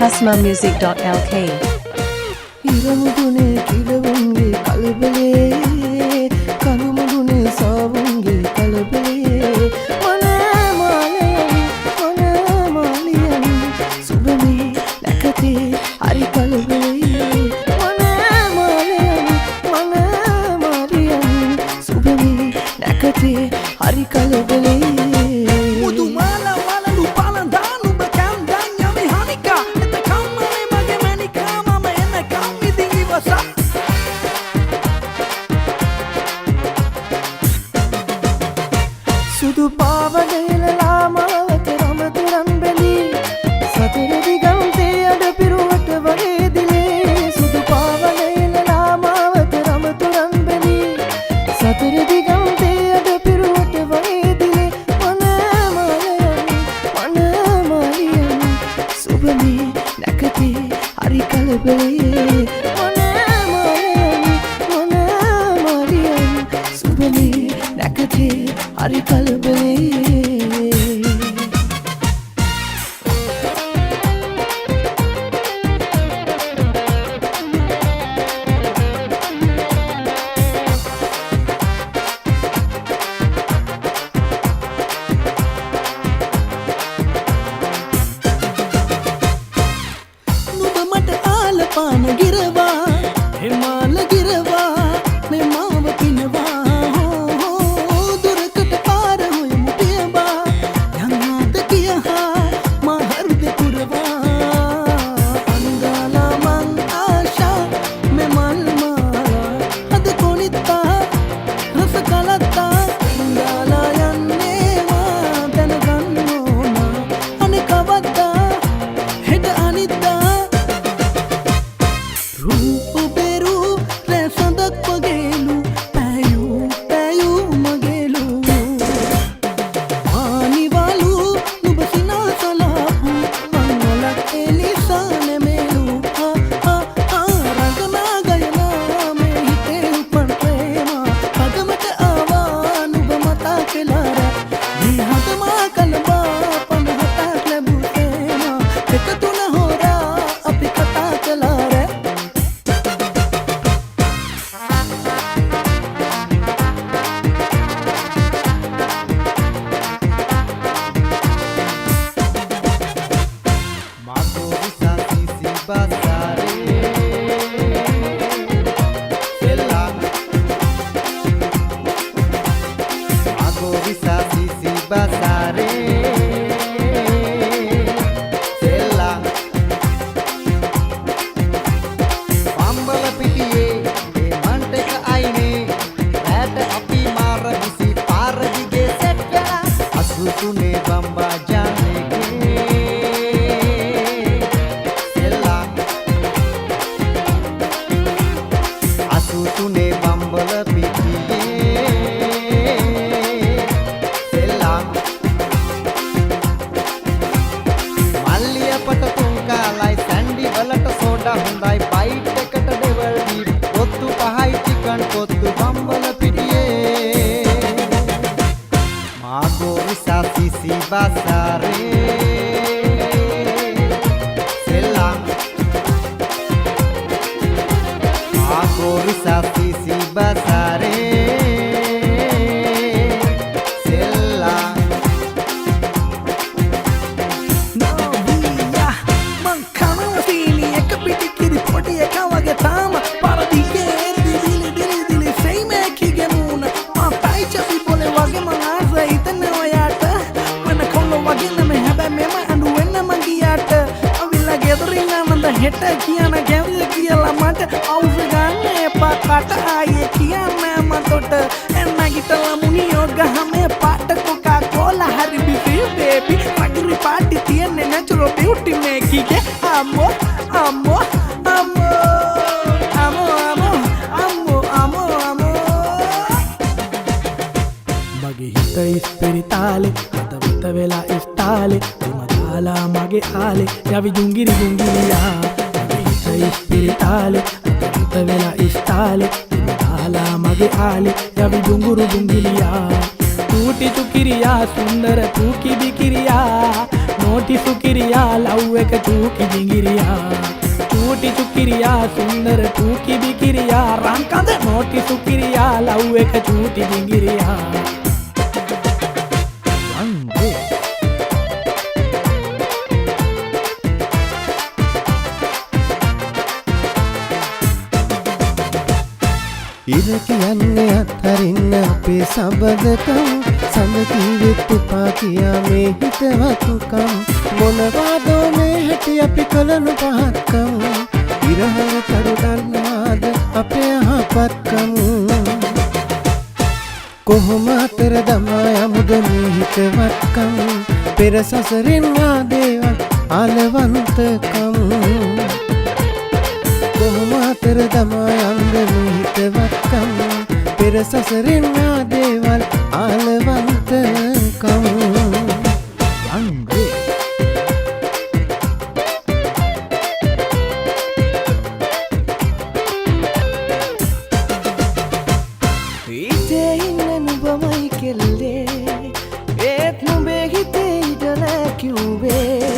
hasmamusic.lk ඉරමුදුනේ කිරවුන්ගේ කලබලේ කළුමුදුනේ සාවුන්ගේ කලබලේ මනමාලියන් සුබමේ නැකතේ හරි කලබලේ මනමාලියන් සුබමේ නැකතේ හරි කලබලේ සුදු පාවඩේලලා මාවත රමතුරන් බැලී සතර දිගන්තේ අඩ පිරුවට වගේ දිලේ සුදු පාවඩේලලා මාවත රමතුරන් බැලී සතර දිගන්තේ අඩ පිරුවට වගේ දිලේ මනමාලියන් සුබමේ නැකතේ හරි කලබලේ මනමාලියන් සුබමේ නැකතේ හරි කලබලේ නුඹ මට ආලපාන ගිරවා හිමාල ගිරවා මේ මාව පිනවා හෙට කියන ගැවිය කියලා මට අවුස ගන්න එපා කට ආයේ කියන්න මතොට එන්නගිටලා මුනියෝ ගහමේ පාට කොකා කෝලා හරි බිසි බේබි පගිරි පාටි තියන්නේ නැචරල් බියුටි මේකිගේ අම්මෝ අම්මෝ අම්මෝ අම්මෝ අම්මෝ අම්මෝ මගේ හිත ඉස්පිරිතාලේ හදවත වෙලා ඉස්තාලේ දාලා මගේ ආලේ යවි ජුංගිරි ජුංගිරියා මගේ හිත ඉස්පිරිතාලේ හදවත වෙලා ඉස්තාලේ දාලා මගේ ආලේ යවි ජුංගුරු ජුංගිරියා टूटी चुकिरिया सुंदर तू की बिकिरिया නෝටි සුකිරියා ලව් එක චූකි දිගිරියා චූටි සුකිරියා සුන්දර චූකි බිකිරියා රංකඳ නෝටි සුකිරියා ලව් එක චූටි දිගිරියා ඉර කියන්නේ අත්හරින්න අපේ සබදකම් සඳ කීවෙත් එපා කියා මේ හිතවතුකම් මොනවාදෝ මේ හැටි අපි කළනු පහත්කම් ඉරහල තරු දන්නාද අපේ අහපත්කම් කොහොම අතර දමා යමුද මේ හිතවත්කම් පෙර සසරින් ආදේවල් ආලවන්තකම් කොහොම අතර දමා යන්ද මේ හිතවත්කම් පෙර සසරින් ආදේවල් ආලවන්තකම් හිතේ ඉන්න නුඹමයි කෙල්ලේ ඒත් නුඹේ හිතේ ඉඳලා කිව්වේ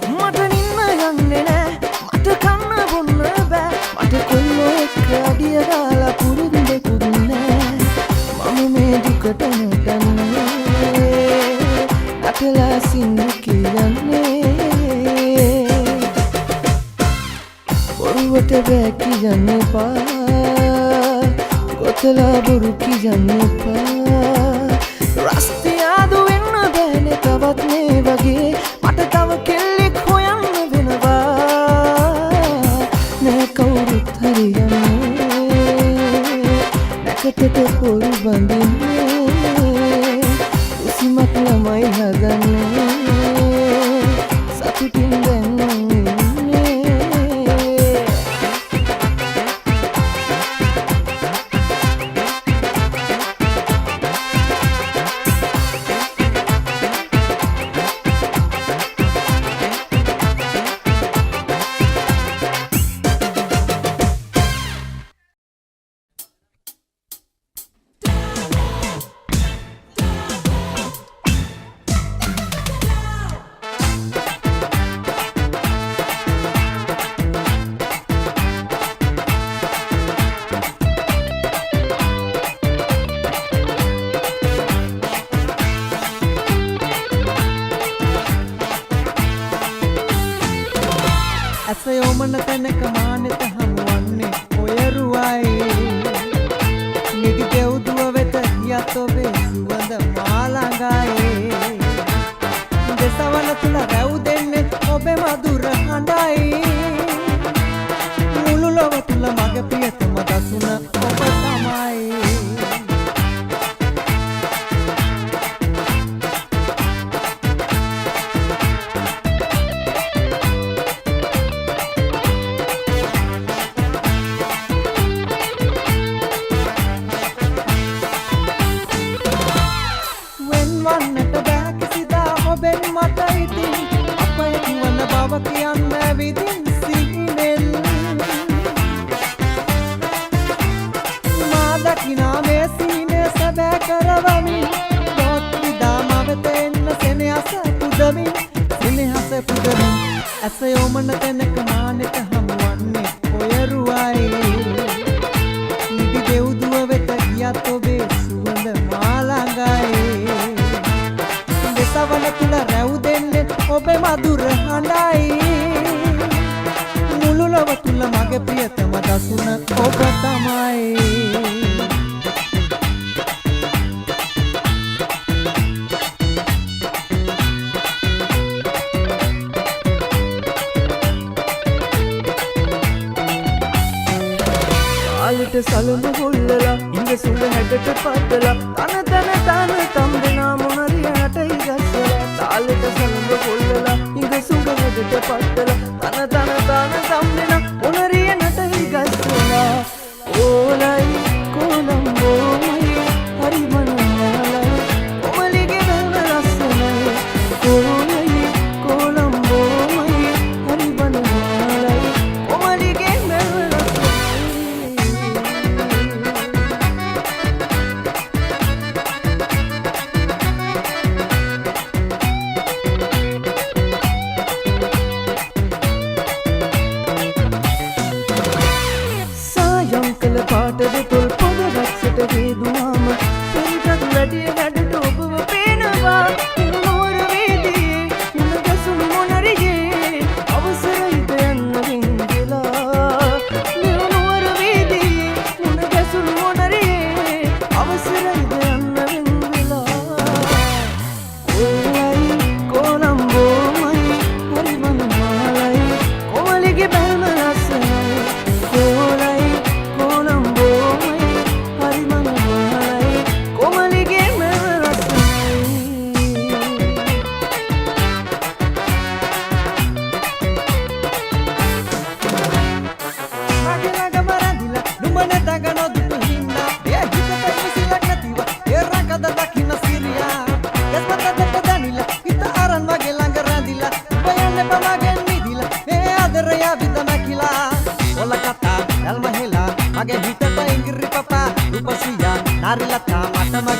මට නින්න යන්නේ නෑ මට කන්න බොන්න බෑ මට කොල්ලෝ එක්ක අඩිය දාලා පුරුද්දෙකුත් නෑ මම මේ දුකට නටන්නේ අතලා සින්දු කියන්නේ බොරුවට බෑ කියන්න එපා කොතලා බොරු කියන්න එපා රස්තියාදු වෙන්න බෑනේ තවත් මේ වගේ මට තව කෙල්ලෙක් හොයන්න වෙනවා නෑ කවුරුත් හරියන්නේ නැකතට පොරු බඳින්නේ උසිමක් ළමයි හදන්නේ සතුටින් දැන් ඇසයෝමන තැනක මානෙත හමුවන්නේ ඔයරුවයි නිදි දෙව්දුව වෙත යත් ඔබේ සුවඳ මාළඟයි දෙසවන තුළ රැව් දෙන්නේ ඔබේ මధుර හඬයි මුළු ලොව තුළ මගේ ප්‍රියතම දසුන ඔබ තමයි වන්නට බෑ කිසිදා ඔබෙන් මට ඉතින් අපය කිවන බව කියන්න විදින් සිහිනෙන් මා දකිනා මේ සීනේ සැබෑ කරවමින් දොත් විදා මවෙත එන්න සෙනෙහස පුදමින් ඇසයෝමන තැනක මානෙට හමුවන්නේ ඔයරුවයි නිදි දෙව්දුව වෙත ගියත් ඔබේ සුවඳ මාළඟයි දෙසවන තුළ රැව් දෙන්නේ ඔබේ මధుර හඬයි මුළු ලොව තුළ මගේ ප්‍රියතම දසුන ඔබ තමයි ාලට සලුම හොල්ලලා ඉඳ සුඟ හැටට පත්දලා තන තන තම් දෙනා මොනරියට ඉගස්සලා තාලට සලුම හොල්ලලා ඉඳ සුඟ හැටට පත්දලා තන තම් දෙනා මොනරියට ඉගස්සලා ඕලයි කොළඹෝමයි හරි මනෝහරයි කොමලිගේ වැව ලස්සනයි ඕලයි කොළඹෝමයි හරි මනෝහරයි කොමලිගේ වැව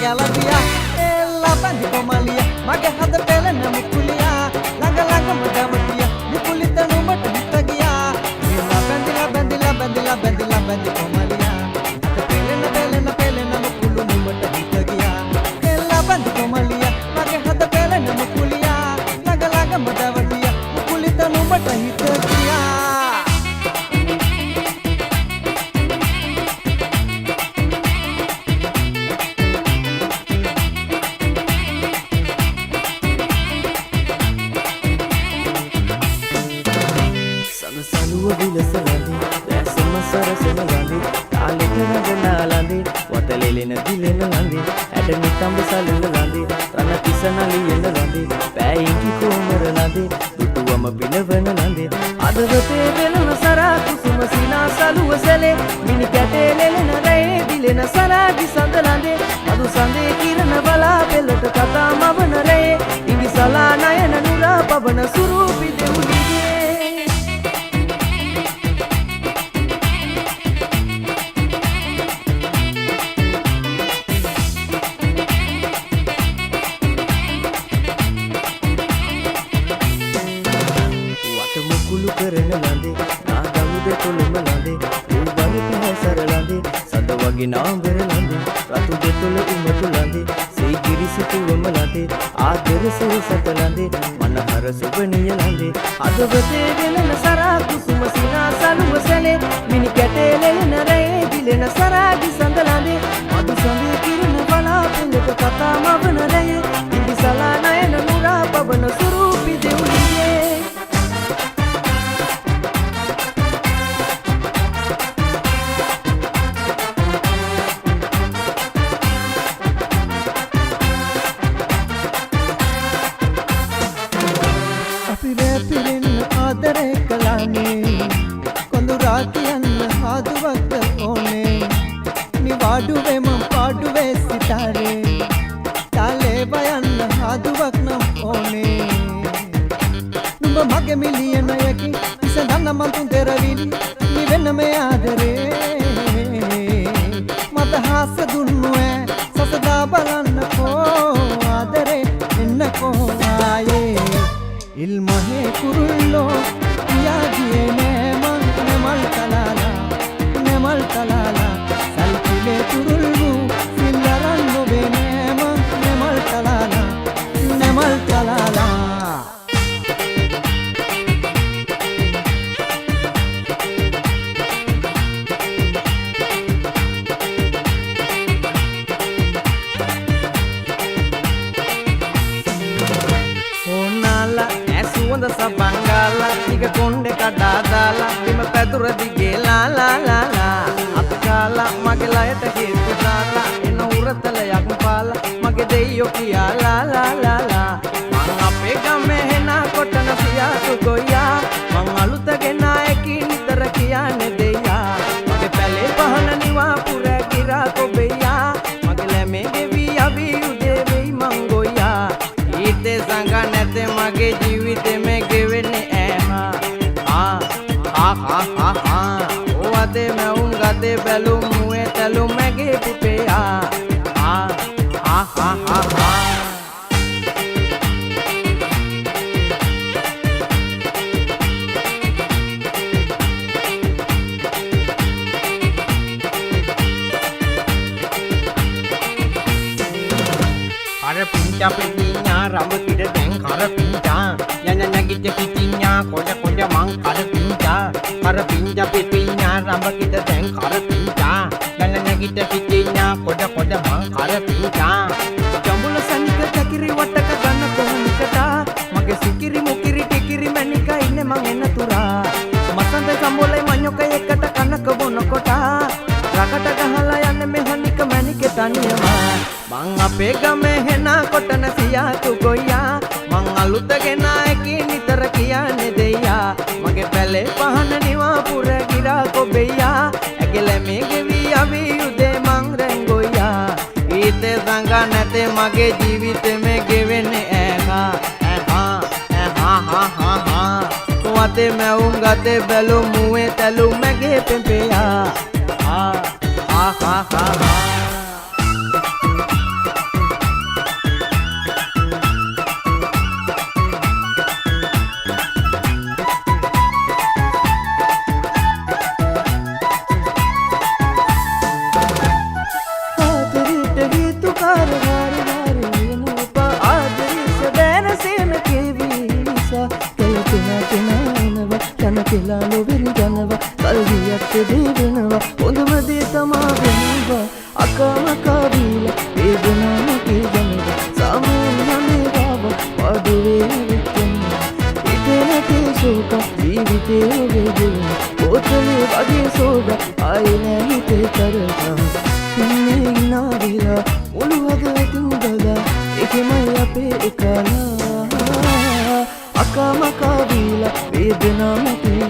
ගැලපියා එල්ලා බැඳි කොමලිය මගේ හද පෙළෙන මුකුලියා ළඟ ළඟම දවතිය මුකුලිත නුඹට හිත ගියා එල්ලා බැඳිලා බැඳි කොමලියා හද පෙළෙන මුකුළු නුඹට හිත ගියා එල්ලා බැඳි කොමලිය මගේ හද පෙළෙන මුකුලියා ළඟ ළඟම දවතිය මුකුලිත නුඹට හිත ගියා සලුව විලසලඳි දැසම සරසන ලඳි තාලෙට රඟනා ලඳි වතලෙලෙන දිලෙන ලඳි ඇට නිකම්බ සලන ලඳි රණ තිසනලියෙන ලඳි පෑයිකි කොමර ලඳි දුටුවම පිනවන ලඳි අදවතේ වෙලන සරා කුසුම සිනා සලුව සැලේ මිනි කැටේ ලෙලෙන රැයේ දිලෙන සරාගි සඳ ලඳේ අදු සඳේ කිරණ බලා පෙළට කතා මවන රැයේ ඉවි සලා නයන නුරා පවන සුරූපි දෙවුලිගේ මුකුළු කරන ලඳේ නාගමුද තොලම ලඳේ උල්බර පහසර ලඳේ සඳ වගේ නාඹර ලඳේ රතු දෙතොල උමතු ලඳේ සී කිරිසිතුවම ලඳේ ආදර සෙසත ලඳේ මනහර සුබනිය ලඳේ අදවතේ වෙලන සරා කුසුම සිනා සලුව සැලේ මිනි කැටේ ලෙලෙන රැයේ දිලෙන සරාගි සඳ ලඳේ මදු සඳේ කිරණ බලා පෙළට කතා මවන රැයේ ඉදි සලා නයන නුරා පවන සුරූපි දෙවුලියේ පිරෙන්න ආදරේ කළානේ කොඳු රාතියන්න හාදුවක්ද ඕනේ නිවාඩුවේ මම පාඩුවේ සිතාරේ තාලේ බයන්න හාදුවක් නම් ඕනේ නුඹ මගේ මිලියනයකි ඉසඳන්න මන් තුන් තෙරවිලි නිවෙන්න මේ ආදරේ මට හාස දුන්නු ඈ සසදා බලන්නකෝ ආදරේ එන්නකෝ ආයේ ඉල්මහේ කුරුල්ලෝ පියාගියේ නෑමන් නෙමල් තලාලා සල්පිලේ කුරුල්ලු සිල්ලරන් නොබේ නෑමන් නෙමල් තලාලා සුවඳ සබංගාලා නික කොණ්ඩේ කඩා දාලා බිම පැදුර දිගේ ලා අත්කාලා මගේ ලයට හේතු දාලා එන උරතලයක් පාලා මගේ දෙයියෝ කියා ලා මං අපේ ගමේ හෙනා කොටන සියාතු ගොයියා මං අලුත ගෙනායකි නිතර කියන්නේ දෙයියා මගේ පැලේ පහන නිවා පුර කිරා කොබෙයියා මගේ ලැමේ ගෙවි අවි උදේ වෙයි මං ගොයියා ඊතේ සංග නැතේ මගේ ජීවිතේ මේ ගෙවෙන්නේ ඕවතේ මැවුම් ගතේ බැලුම් මුවේ තැලුම් මැගේ පුතේ Kara pinca petinya rambut tidak deng kara pinca nyanyi kita petinya koja mang kara pinca petinya rambut kita deng kara pinca nyanyi kita petinya koja mang kara pinca jambul sanika cakiri wataka ganna kohunikata mage sikiri mukiri tikiri manika inne mang enna tura masante sambolai manyoka ekata kanaka bonokota rakata gahala yanne me honika manike taniyama මං අපේ ගමේ හෙනා කොටන සියාතු ගොයියා මං අලුත ගෙනායකි නිතර කියන්නේ දෙයියා මගේ පැලේ පහන නිවා පුර ගිරා කොබෙයියා ඇගිලේ මේ ගෙවි අවි උදේ මං රැංගොයියා ඊතේ සංග නැතේ මගේ ජීවිතේ මේ ගෙවෙන්නේ වතේ මැවුම් ගතේ බැලුම් මුවේ තැලුම් මගේ පෙම්පෙයා හිතේ ඔබේ ගෙන බෝතලේ වගේ සෝද ආයේ නෑ හිතේ තරකා ඉන්නේ ඉනා වෙලා මුළු හදවතින් දලා ඒකමයි අපේ එකලා අකා මකා වීලා වේදනා මතේ